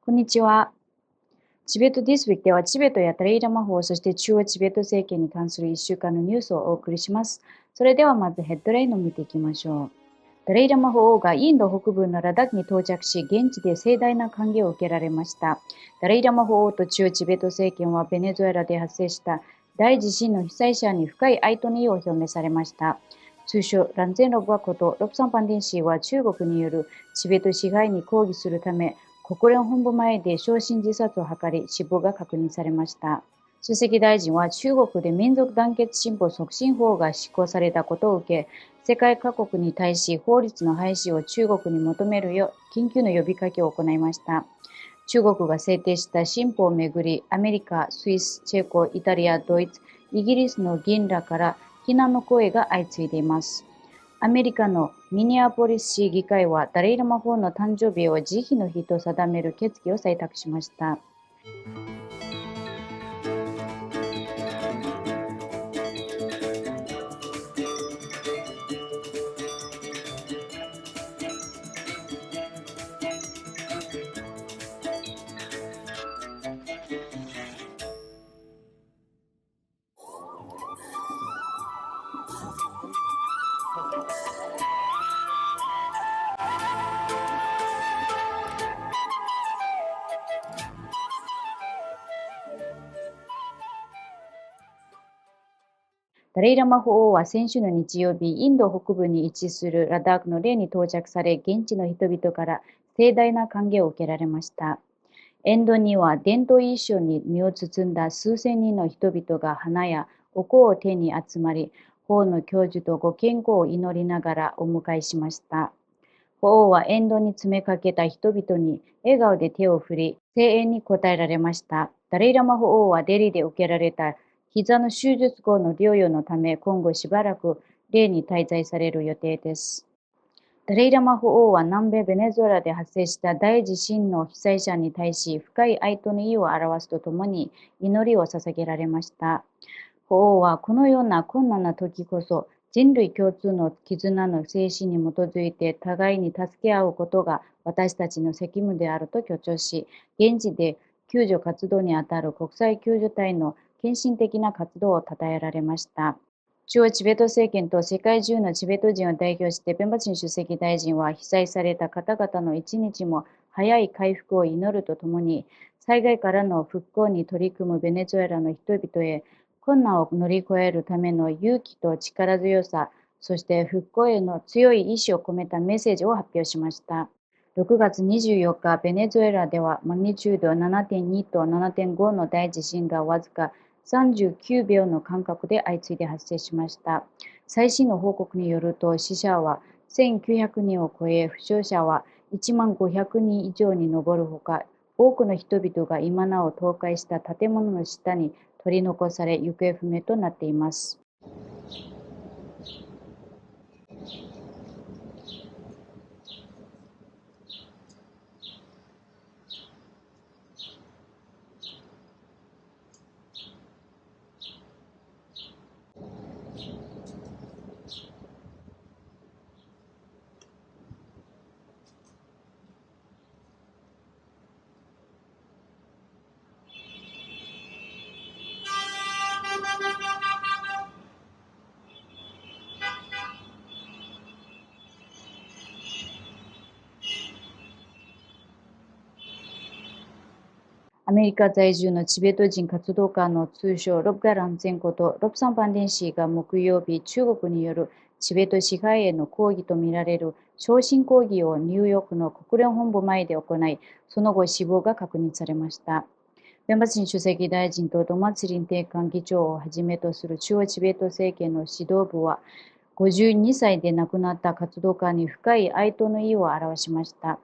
こんにちは。チベットディスウィークではチベットやダレイラマ法、そして中央チベット政権に関する1週間のニュースをお送りします。それではまずヘッドラインを見ていきましょう。ダレイラマ法王がインド北部のラダックに到着し、現地で盛大な歓迎を受けられました。ダレイラマ法王と中央チベット政権はベネズエラで発生した大地震の被災者に深い哀悼の意を表明されました。通称ランゼンロブワことロプサンパンディン氏は中国によるチベット支配に抗議するため、国連本部前で焼身自殺を図り、死亡が確認されました。主席大臣は中国で民族団結進歩促進法が施行されたことを受け、世界各国に対し法律の廃止を中国に求めるよう緊急の呼びかけを行いました。中国が制定した新法をめぐり、アメリカ、スイス、チェコ、イタリア、ドイツ、イギリスの議員らから非難の声が相次いでいます。アメリカのミニアポリス市議会はダレイラマ法の誕生日を慈悲の日と定める決議を採択しました。ダレイラマ法王は先週の日曜日、インド北部に位置するラダークの霊に到着され、現地の人々から盛大な歓迎を受けられました。沿道には伝統衣装に身を包んだ数千人の人々が花やお香を手に集まり、法の教授とご健康を祈りながらお迎えしました。法王は沿道に詰めかけた人々に笑顔で手を振り、声援に応えられました。ダレイラマ法王はデリで受けられた膝の手術後の療養のため、今後しばらく霊に滞在される予定です。ダレイラマ法王は南米ベネズエラで発生した大地震の被災者に対し深い哀悼の意を表すとともに祈りを捧げられました。法王はこのような困難な時こそ人類共通の絆の精神に基づいて互いに助け合うことが私たちの責務であると強調し、現地で救助活動にあたる国際救助隊の献身的な活動を称えられました。中央チベット政権と世界中のチベット人を代表して、ペンバチン主席大臣は被災された方々の一日も早い回復を祈るとともに、災害からの復興に取り組むベネズエラの人々へ困難を乗り越えるための勇気と力強さ、そして復興への強い意志を込めたメッセージを発表しました。6月24日、ベネズエラではマグニチュード7.2と7.5の大地震がわずか39秒の間隔で相次いで発生しました。最新の報告によると、死者は1900人を超え、負傷者は1万500人以上に上るほか、多くの人々が今なお倒壊した建物の下に取り残され、行方不明となっています。アメリカ在住のチベット人活動家の通称ロブガラン前ことロプサンパンデン氏が木曜日、中国によるチベット支配への抗議とみられる昇進抗議をニューヨークの国連本部前で行い、その後死亡が確認されました。ベンバチン主席大臣とドマツリン定官議長をはじめとする中央チベット政権の指導部は、52歳で亡くなった活動家に深い哀悼の意を表しました。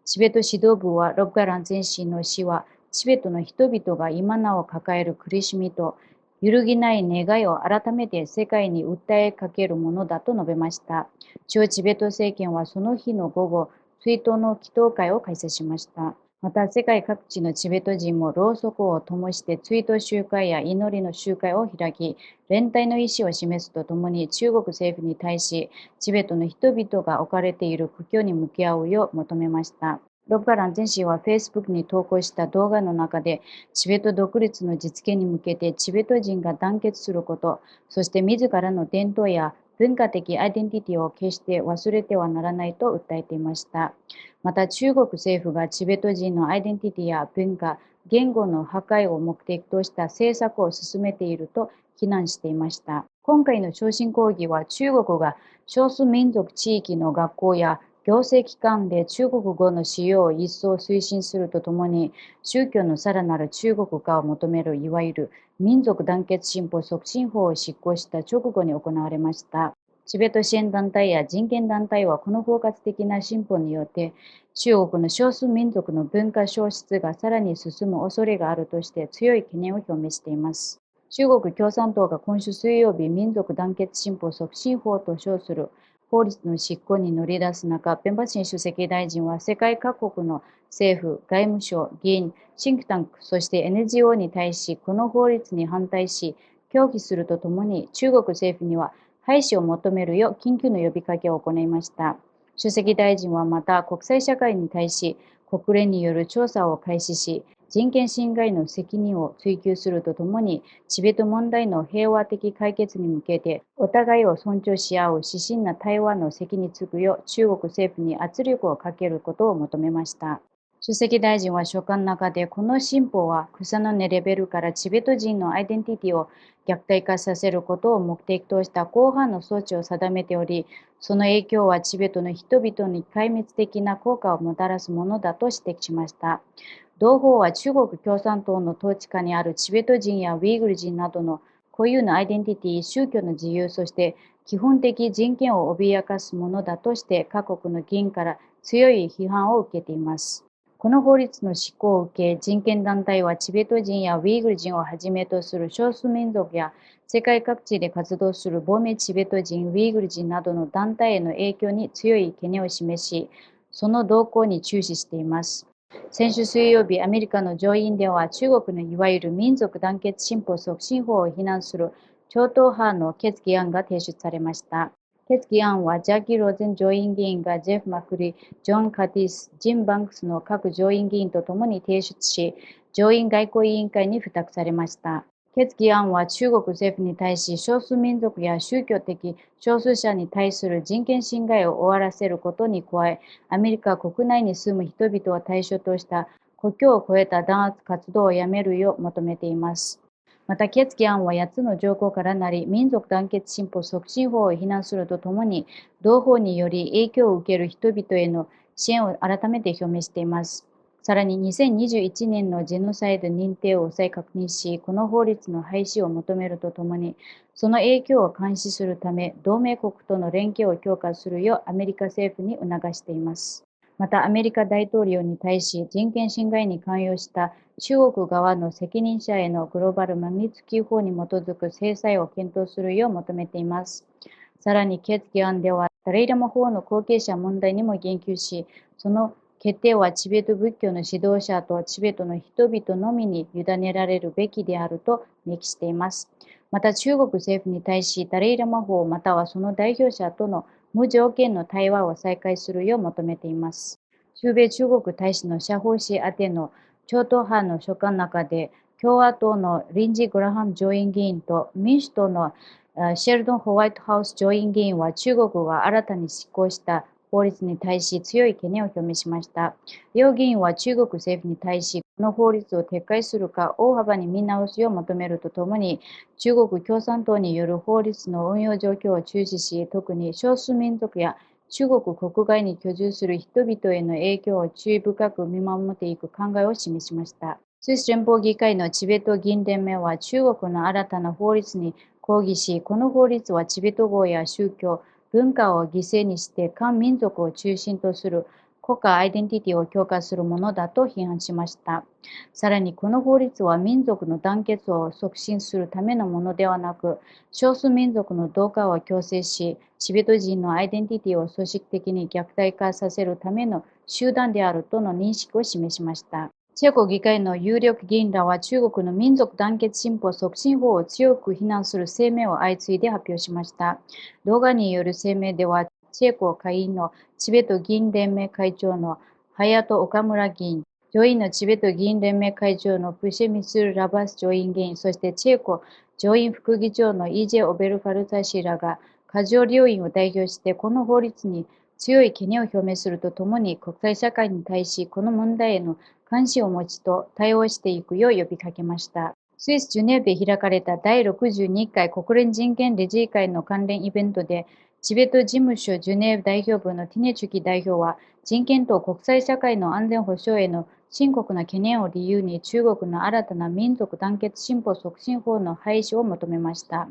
チベット指導部は、ロブガラン前氏の死は、チベットの人々が今なお抱える苦しみと揺るぎない願いを改めて世界に訴えかけるものだと述べました。中央チベット政権はその日の午後、追悼の祈祷会を開催しました。また、世界各地のチベット人もろうそくを灯して追悼集会や祈りの集会を開き、連帯の意思を示すとともに、中国政府に対し、チベットの人々が置かれている苦境に向き合うよう求めました。ロブ・ガラン前氏は Facebook に投稿した動画の中で、チベット独立の実現に向けてチベット人が団結すること、そして自らの伝統や文化的アイデンティティを決して忘れてはならないと訴えていました。また中国政府がチベット人のアイデンティティや文化、言語の破壊を目的とした政策を進めていると非難していました。今回の昇進抗議は中国が少数民族地域の学校や行政機関で中国語の使用を一層推進するとともに、宗教のさらなる中国化を求めるいわゆる民族団結進歩促進法を執行した直後に行われました。チベット支援団体や人権団体はこの包括的な進歩によって中国の少数民族の文化消失がさらに進む恐れがあるとして強い懸念を表明しています。中国共産党が今週水曜日、民族団結進歩促進法と称する法律の執行に乗り出す中、ペンバシン主席大臣は世界各国の政府、外務省、議員、シンクタンク、そして NGO に対し、この法律に反対し、協議するとともに、中国政府には廃止を求めるよう緊急の呼びかけを行いました。主席大臣はまた、国際社会に対し、国連による調査を開始し、人権侵害の責任を追及するとともに、チベット問題の平和的解決に向けて、お互いを尊重し合う指針な対話の席につくよう中国政府に圧力をかけることを求めました。主席大臣は書簡の中で、この進歩は草の根レベルからチベット人のアイデンティティを虐待化させることを目的とした広範の措置を定めており、その影響はチベットの人々に壊滅的な効果をもたらすものだと指摘しました。同法は中国共産党の統治下にあるチベット人やウイグル人などの固有のアイデンティティ、宗教の自由、そして基本的人権を脅かすものだとして各国の議員から強い批判を受けています。この法律の施行を受け、人権団体はチベット人やウイグル人をはじめとする少数民族や世界各地で活動する亡命チベット人、ウイグル人などの団体への影響に強い懸念を示し、その動向に注視しています。先週水曜日、アメリカの上院では中国のいわゆる民族団結進歩促進法を非難する超党派の決議案が提出されました。決議案はジャッキー・ローゼン上院議員がジェフ・マクリ、ジョン・カティス、ジン・バンクスの各上院議員とともに提出し、上院外交委員会に付託されました。決議案は中国政府に対し少数民族や宗教的少数者に対する人権侵害を終わらせることに加え、アメリカ国内に住む人々を対象とした国境を越えた弾圧活動をやめるよう求めています。また決議案は8つの条項からなり、民族団結進歩促進法を非難するとともに、同法により影響を受ける人々への支援を改めて表明しています。さらに2021年のジェノサイド認定を再確認し、この法律の廃止を求めるとともに、その影響を監視するため、同盟国との連携を強化するようアメリカ政府に促しています。また、アメリカ大統領に対し人権侵害に関与した中国側の責任者へのグローバル・マグニツキー法に基づく制裁を検討するよう求めています。さらに決議案では、ダライラマ法の後継者問題にも言及し、その決定はチベット仏教の指導者とチベットの人々のみに委ねられるべきであると明記しています。また中国政府に対しダレイラマ法またはその代表者との無条件の対話を再開するよう求めています。中米中国大使のシャホー氏宛ての超党派の書簡の中で、共和党のリンジー・グラハム上院議員と民主党のシェルドン・ホワイトハウス上院議員は中国が新たに施行した法律に対し強い懸念を表明しました。両議員は中国政府に対し、この法律を撤回するか大幅に見直すよう求めるとともに、中国共産党による法律の運用状況を注視し、特に少数民族や中国国外に居住する人々への影響を注意深く見守っていく考えを示しました。スイス連邦議会のチベット議員連盟は中国の新たな法律に抗議し、この法律はチベット語や宗教、文化を犠牲にして漢民族を中心とする国家アイデンティティを強化するものだと批判しました。さらにこの法律は民族の団結を促進するためのものではなく、少数民族の同化を強制し、チベット人のアイデンティティを組織的に虐待化させるための集団であるとの認識を示しました。チェコ議会の有力議員らは中国の民族団結進歩促進法を強く非難する声明を相次いで発表しました。動画による声明では、チェコ下院のチベット議員連盟会長の隼人岡村議員、上院のチベット議員連盟会長のプシェミスル・ラバス上院議員、そしてチェコ上院副議長のイージェ・オベルファルタ氏らが、過剰両院を代表してこの法律に強い懸念を表明するとともに、国際社会に対しこの問題への関心を持ちと対応していくよう呼びかけました。スイス・ジュネーブで開かれた第62回国連人権理事会の関連イベントで、チベット事務所ジュネーブ代表部のティネチュキ代表は、人権と国際社会の安全保障への深刻な懸念を理由に中国の新たな民族団結進歩促進法の廃止を求めました。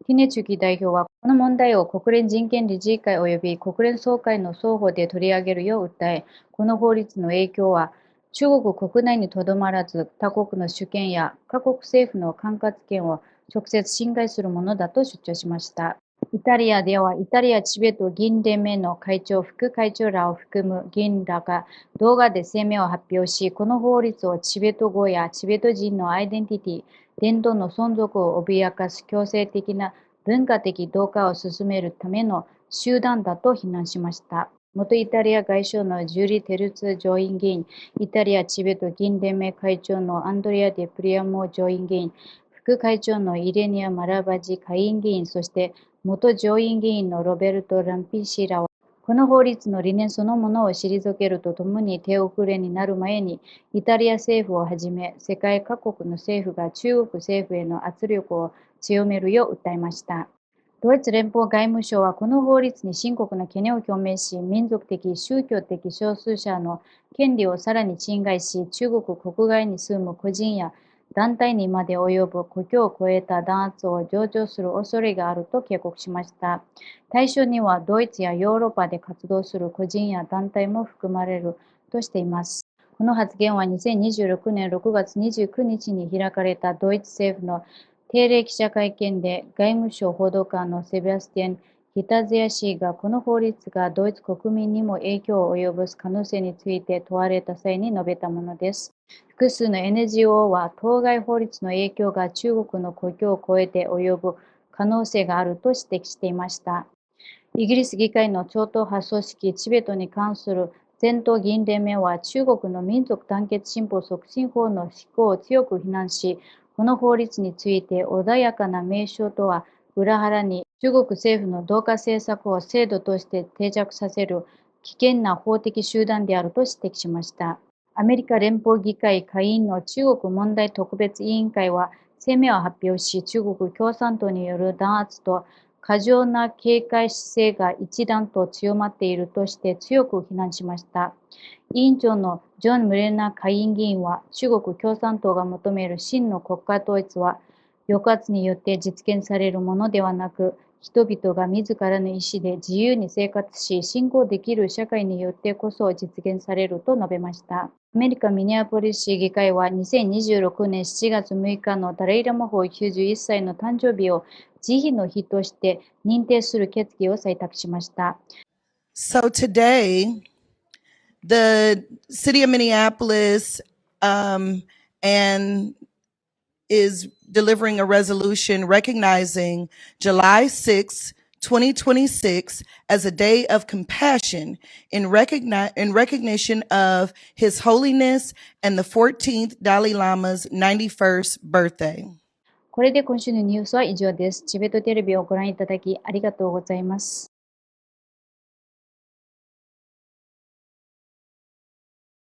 ティネチュキ代表は、この問題を国連人権理事会及び国連総会の双方で取り上げるよう訴え、この法律の影響は、中国国内にとどまらず、他国の主権や各国政府の管轄権を直接侵害するものだと主張しました。イタリアでは、イタリアチベット議員連盟の会長、副会長らを含む議員らが動画で声明を発表し、この法律をチベット語やチベット人のアイデンティティ、伝統の存続を脅かす強制的な文化的同化を進めるための集団だと非難しました。元イタリア外相のジュリ・テルツ上院議員、イタリアチベット議員連盟会長のアンドレア・デ・プリアモ上院議員、副会長のイレニア・マラバジ下院議員、そして元上院議員のロベルト・ランピ氏らは、この法律の理念そのものを退けるとともに、手遅れになる前に、イタリア政府をはじめ、世界各国の政府が中国政府への圧力を強めるよう訴えました。ドイツ連邦外務省はこの法律に深刻な懸念を表明し、民族的、宗教的少数者の権利をさらに侵害し、中国国外に住む個人や団体にまで及ぶ国境を越えた弾圧を助長する恐れがあると警告しました。対象にはドイツやヨーロッパで活動する個人や団体も含まれるとしています。この発言は2026年6月29日に開かれたドイツ政府の定例記者会見で、外務省報道官のセバスティン・ヒタズヤ氏がこの法律がドイツ国民にも影響を及ぼす可能性について問われた際に述べたものです。複数の NGO は、当該法律の影響が中国の国境を越えて及ぶ可能性があると指摘していました。イギリス議会の超党派組織チベットに関する全党議員連盟は、中国の民族団結進歩促進法の施行を強く非難し、この法律について穏やかな名称とは裏腹に、中国政府の同化政策を制度として定着させる危険な法的集団であると指摘しました。アメリカ連邦議会下院の中国問題特別委員会は声明を発表し、中国共産党による弾圧と過剰な警戒姿勢が一段と強まっているとして強く非難しました。委員長のジョン・ムレナ下院議員は、中国共産党が求める真の国家統一は、抑圧によって実現されるものではなく、人々が自らの意思で自由に生活し、信仰できる社会によってこそ実現されると述べました。アメリカ・ミネアポリス市議会は2026年7月6日のダレイ・ラマホ91歳の誕生日を慈悲の日として認定する決議を採択しました。So today, the city of Minneapolis and is delivering a resolution recognizing July 6, 2026 as a day of compassion in recognition of His Holiness and the 14th Dalai Lama's 91st birthday. これで今週のニュースは以上です。チベットテレビをご覧いただきありがとうございます。